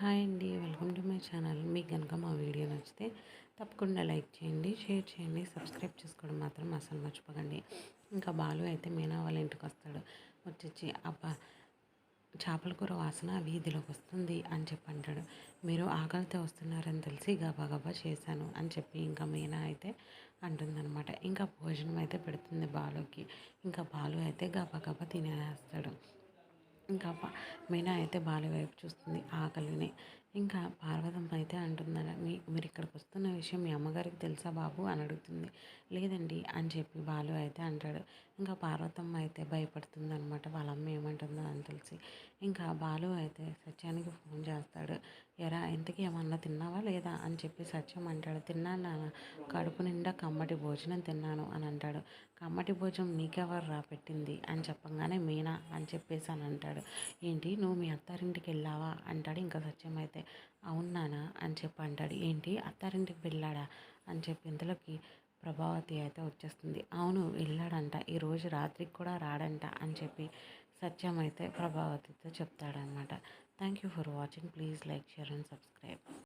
Hi అండి, welcome to my channel. మీకు కనుక మా వీడియో నచ్చితే తప్పకుండా లైక్ చేయండి, షేర్ చేయండి, సబ్స్క్రైబ్ చేసుకోవడం మాత్రం అసలు మర్చిపోకండి. ఇంకా బాలు అయితే మీనా వాళ్ళ ఇంటికి వస్తాడు. వచ్చి అబ్బా చేపల కూర వాసన వీధిలోకి వస్తుంది అని చెప్పి అంటాడు. మీరు ఆకలితో వస్తున్నారని తెలిసి గబా గబా చేశాను అని చెప్పి ఇంకా మీనా అయితే అంటుందన్నమాట. ఇంకా భోజనం అయితే పెడుతుంది బాలుకి. ఇంకా బాలు అయితే గబా గబా తినేస్తాడు. ఇంకా మీనా అయితే బాలు వైపు చూస్తుంది ఆకలిని. ఇంకా పార్వతమ్మ అయితే అంటుందట, మీరు ఇక్కడికి వస్తున్న విషయం మీ అమ్మగారికి తెలుసా బాబు అని అడుగుతుంది. లేదండి అని చెప్పి బాలు అయితే అంటాడు. ఇంకా పార్వతమ్మ అయితే భయపడుతుంది అనమాట, వాళ్ళ అమ్మ ఏమంటుందో అని తెలిసి. ఇంకా బాలు అయితే సత్యానికి ఫోన్ చేస్తాడు. ఎరా ఇంతకీ ఏమన్నా తిన్నావా లేదా అని చెప్పి సత్యం అంటాడు. తిన్నాను నాన్న, కడుపు నిండా కమ్మటి భోజనం తిన్నాను అని అంటాడు. కమ్మటి భోజనం నీకెవరు రా పెట్టింది అని చెప్పంగానే మీనా అని చెప్పేసి అని అంటాడు. ఏంటి నువ్వు మీ అత్తారింటికి వెళ్ళావా అంటాడు. ఇంకా సత్యం అయితే అవును నాన్న అని చెప్పి అంటాడు. ఏంటి అత్తారింటికి వెళ్ళాడా అని చెప్పి ఇంతలోకి ప్రభావతి అయితే వచ్చేస్తుంది. అవును వెళ్ళాడంట, ఈరోజు రాత్రికి కూడా రాడంట అని చెప్పి సత్యం అయితే ప్రభావతితో చెప్తాడనమాట. Thank you for watching. Please like, share and subscribe.